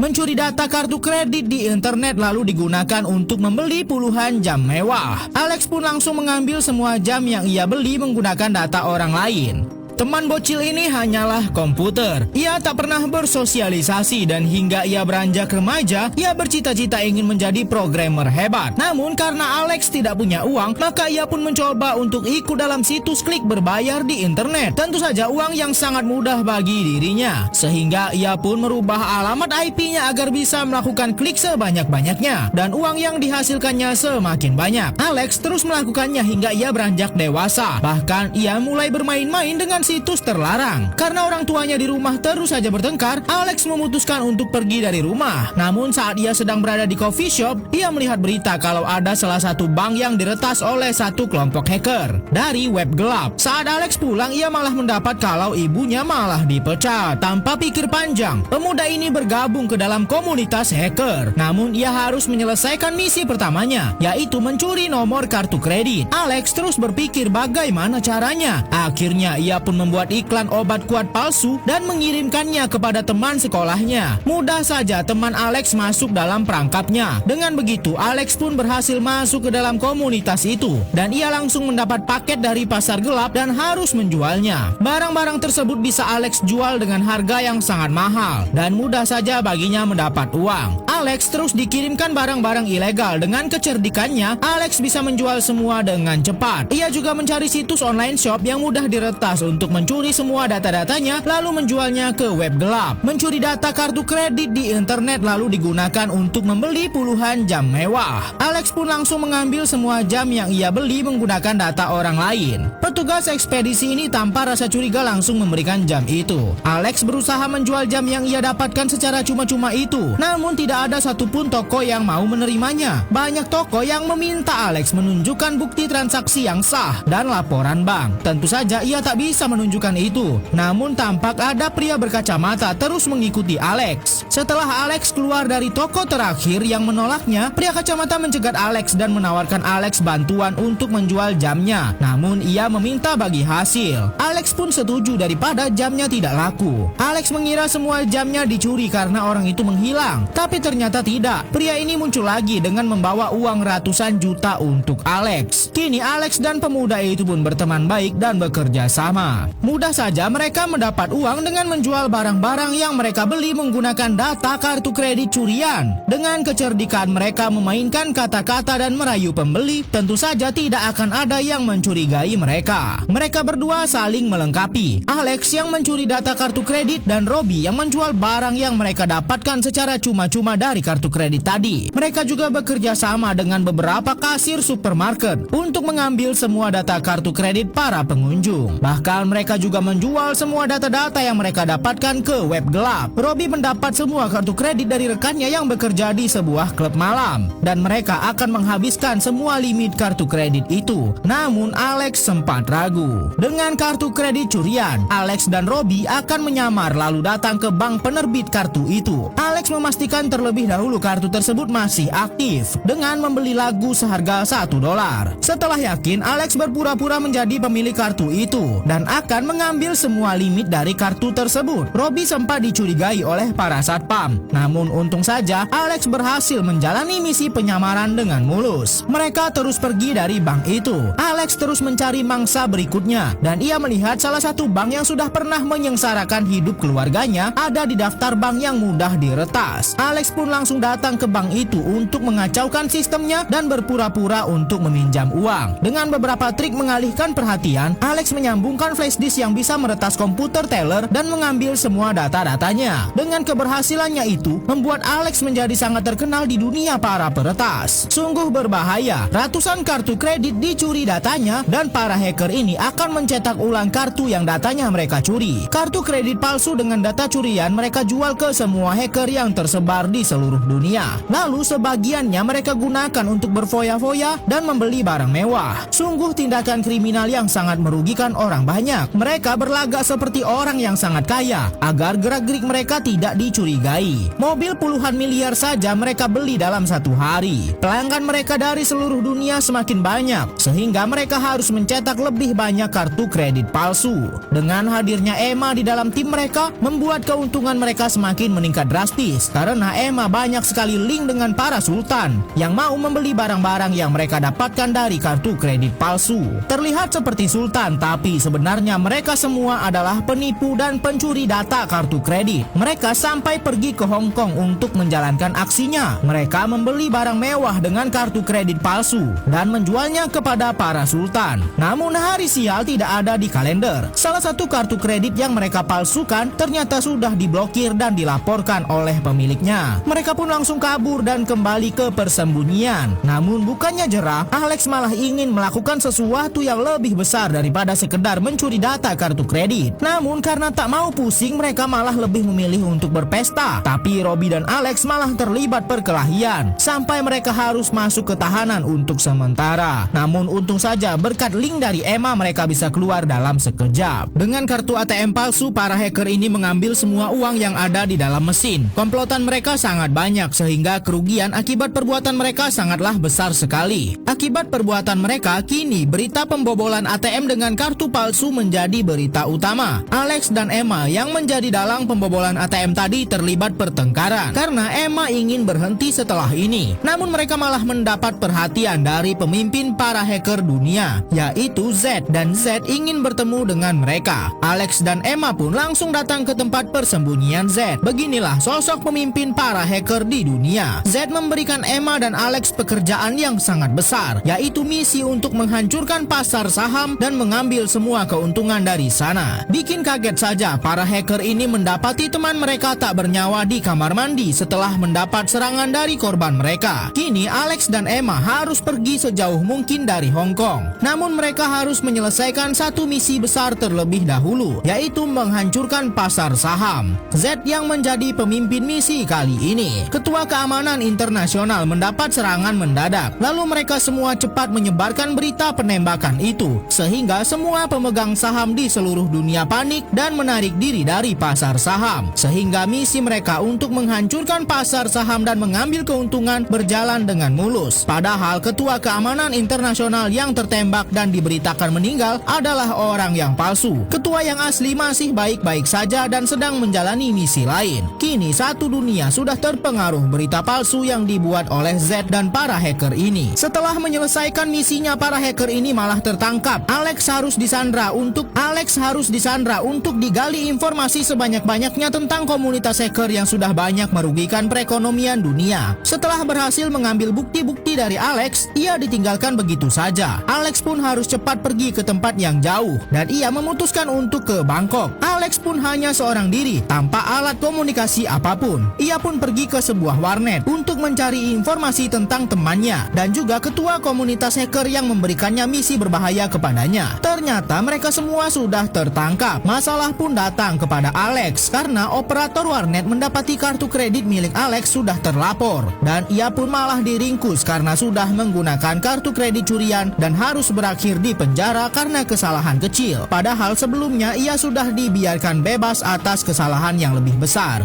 mencuri data kartu kredit di internet lalu digunakan untuk membeli puluhan jam mewah. Alex pun langsung mengambil semua jam yang ia beli menggunakan data orang lain. Teman bocil ini hanyalah komputer. Ia tak pernah bersosialisasi dan hingga ia beranjak remaja, ia bercita-cita ingin menjadi programmer hebat. Namun karena Alex tidak punya uang, maka ia pun mencoba untuk ikut dalam situs klik berbayar di internet. Tentu saja uang yang sangat mudah bagi dirinya, sehingga ia pun merubah alamat IP-nya agar bisa melakukan klik sebanyak-banyaknya dan uang yang dihasilkannya semakin banyak. Alex terus melakukannya hingga ia beranjak dewasa. Bahkan ia mulai bermain-main dengan situs terlarang. Karena orang tuanya di rumah terus saja bertengkar, Alex memutuskan untuk pergi dari rumah. Namun saat ia sedang berada di coffee shop, ia melihat berita kalau ada salah satu bank yang diretas oleh satu kelompok hacker dari web gelap. Saat Alex pulang, ia malah mendapat kalau ibunya malah dipecat. Tanpa pikir panjang, pemuda ini bergabung ke dalam komunitas hacker. Namun ia harus menyelesaikan misi pertamanya, yaitu mencuri nomor kartu kredit. Alex terus berpikir bagaimana caranya. Akhirnya ia pun membuat iklan obat kuat palsu dan mengirimkannya kepada teman sekolahnya. Mudah saja teman Alex masuk dalam perangkapnya. Dengan begitu, Alex pun berhasil masuk ke dalam komunitas itu dan ia langsung mendapat paket dari pasar gelap dan harus menjualnya. Barang-barang tersebut bisa Alex jual dengan harga yang sangat mahal dan mudah saja baginya mendapat uang. Alex terus dikirimkan barang-barang ilegal. Dengan kecerdikannya, Alex bisa menjual semua dengan cepat. Ia juga mencari situs online shop yang mudah diretas untuk mencuri semua data-datanya lalu menjualnya ke web gelap. Mencuri data kartu kredit di internet lalu digunakan untuk membeli puluhan jam mewah. Alex pun langsung mengambil semua jam yang ia beli menggunakan data orang lain. Petugas ekspedisi ini tanpa rasa curiga langsung memberikan jam itu. Alex berusaha menjual jam yang ia dapatkan secara cuma-cuma itu. Namun tidak ada satupun toko yang mau menerimanya. Banyak toko yang meminta Alex menunjukkan bukti transaksi yang sah dan laporan bank. Tentu saja ia tak bisa menunjukkan itu. Namun tampak ada pria berkacamata terus mengikuti Alex. Setelah Alex keluar dari toko terakhir yang menolaknya, pria kacamata mencegat Alex dan menawarkan Alex bantuan untuk menjual jamnya. Namun ia meminta bagi hasil. Alex pun setuju daripada jamnya tidak laku. Alex mengira semua jamnya dicuri karena orang itu menghilang. Tapi ternyata tidak. Pria ini muncul lagi dengan membawa uang ratusan juta untuk Alex. Kini Alex dan pemuda itu pun berteman baik dan bekerja sama. Mudah saja mereka mendapat uang dengan menjual barang-barang yang mereka beli menggunakan data kartu kredit curian. Dengan kecerdikan mereka memainkan kata-kata dan merayu pembeli, tentu saja tidak akan ada yang mencurigai mereka. Mereka berdua saling melengkapi. Alex yang mencuri data kartu kredit dan Robbie yang menjual barang yang mereka dapatkan secara cuma-cuma dari kartu kredit tadi. Mereka juga bekerja sama dengan beberapa kasir supermarket untuk mengambil semua data kartu kredit para pengunjung. Bahkan mereka juga menjual semua data-data yang mereka dapatkan ke web gelap. Robbie mendapat semua kartu kredit dari rekannya yang bekerja di sebuah klub malam dan mereka akan menghabiskan semua limit kartu kredit itu. Namun Alex sempat ragu. Dengan kartu kredit curian, Alex dan Robbie akan menyamar lalu datang ke bank penerbit kartu itu. Alex memastikan terlebih dahulu kartu tersebut masih aktif dengan membeli lagu seharga $1. Setelah yakin, Alex berpura-pura menjadi pemilik kartu itu dan akan mengambil semua limit dari kartu tersebut. Robbie sempat dicurigai oleh para satpam. Namun untung saja Alex berhasil menjalani misi penyamaran dengan mulus. Mereka terus pergi dari bank itu. Alex terus mencari mangsa berikutnya dan ia melihat salah satu bank yang sudah pernah menyengsarakan hidup keluarganya ada di daftar bank yang mudah diretas. Alex pun langsung datang ke bank itu untuk mengacaukan sistemnya dan berpura-pura untuk meminjam uang. Dengan beberapa trik mengalihkan perhatian, Alex menyambungkan flash disk yang bisa meretas komputer teller dan mengambil semua data-datanya. Dengan keberhasilannya itu, membuat Alex menjadi sangat terkenal di dunia para peretas. Sungguh berbahaya, ratusan kartu kredit dicuri datanya dan para hacker ini akan mencetak ulang kartu yang datanya mereka curi. Kartu kredit palsu dengan data curian mereka jual ke semua hacker yang tersebar di seluruh dunia. Lalu sebagiannya mereka gunakan untuk berfoya-foya dan membeli barang mewah. Sungguh tindakan kriminal yang sangat merugikan orang banyak. Mereka berlagak seperti orang yang sangat kaya agar gerak-gerik mereka tidak dicurigai. Mobil puluhan miliar saja mereka beli dalam satu hari. Pelanggan mereka dari seluruh dunia semakin banyak sehingga mereka harus mencetak lebih banyak kartu kredit palsu. Dengan hadirnya Emma di dalam tim mereka membuat keuntungan mereka semakin meningkat drastis karena Emma banyak sekali link dengan para sultan yang mau membeli barang-barang yang mereka dapatkan dari kartu kredit palsu. Terlihat seperti sultan, tapi sebenarnya mereka semua adalah penipu dan pencuri data kartu kredit. Mereka sampai pergi ke Hong Kong untuk menjalankan aksinya. Mereka membeli barang mewah dengan kartu kredit palsu dan menjualnya kepada para sultan. Namun hari sial tidak ada di kalender. Salah satu kartu kredit yang mereka palsukan ternyata sudah diblokir dan dilaporkan oleh pemiliknya. Mereka pun langsung kabur dan kembali ke persembunyian. Namun bukannya jerah, Alex malah ingin melakukan sesuatu yang lebih besar daripada sekedar mencuri data kartu kredit. Namun karena tak mau pusing, mereka malah lebih memilih untuk berpesta. Tapi Robby dan Alex malah terlibat perkelahian sampai mereka harus masuk ke tahanan untuk sementara. Namun untung saja berkat link dari Emma mereka bisa keluar dalam sekejap. Dengan kartu ATM palsu, para hacker ini mengambil semua uang yang ada di dalam mesin. Komplotan mereka sangat banyak sehingga kerugian akibat perbuatan mereka sangatlah besar sekali. Akibat perbuatan mereka, kini berita pembobolan ATM dengan kartu palsu menjadi berita utama. Alex dan Emma yang menjadi dalang pembobolan ATM tadi terlibat pertengkaran karena Emma ingin berhenti setelah ini. Namun mereka malah mendapat perhatian dari pemimpin para hacker dunia, yaitu Z, dan Z ingin bertemu dengan mereka. Alex dan Emma pun langsung datang ke tempat persembunyian Z. Beginilah sosok pemimpin para hacker di dunia. Z memberikan Emma dan Alex pekerjaan yang sangat besar, yaitu misi untuk menghancurkan pasar saham dan mengambil semua keuntungan dari sana. Bikin kaget saja, para hacker ini mendapati teman mereka tak bernyawa di kamar mandi setelah mendapat serangan dari korban mereka. Kini Alex dan Emma harus pergi sejauh mungkin dari Hong Kong. Namun mereka harus menyelesaikan satu misi besar terlebih dahulu, yaitu menghancurkan pasar saham. Z yang menjadi pemimpin misi kali ini. Ketua Keamanan Internasional mendapat serangan mendadak. Lalu mereka semua cepat menyebarkan berita penembakan itu, sehingga semua pemegang saham di seluruh dunia panik dan menarik diri dari pasar saham. Sehingga misi mereka untuk menghancurkan pasar saham dan mengambil keuntungan berjalan dengan mulus. Padahal Ketua Keamanan Internasional yang tertembak dan diberitakan meninggal adalah orang yang palsu. Ketua yang asli masih baik-baik saja dan sedang menjalani misi lain. Kini satu dunia sudah terpengaruh berita palsu yang dibuat oleh Z dan para hacker ini. Setelah menyelesaikan misinya, para hacker ini malah tertangkap. Alex harus disandra untuk digali informasi sebanyak-banyaknya tentang komunitas hacker yang sudah banyak merugikan perekonomian dunia. Setelah berhasil mengambil bukti-bukti dari Alex, ia ditinggalkan begitu saja. Alex pun harus cepat pergi ke tempat yang jauh dan ia memutuskan untuk ke Bangkok. Alex pun hanya seorang diri tanpa alat komunikasi apapun. Ia pun pergi ke sebuah warnet untuk mencari informasi tentang temannya dan juga ketua komunitas hacker yang memberikannya misi berbahaya kepadanya. Ternyata mereka semua sudah tertangkap. Masalah pun datang kepada Alex karena operator warnet mendapati kartu kredit milik Alex sudah terlapor dan ia pun malah diringkus karena sudah menggunakan kartu kredit curian dan harus berakhir di penjara karena kesalahan kecil. Padahal sebelumnya ia sudah dibiarkan bebas atas kesalahan yang lebih besar.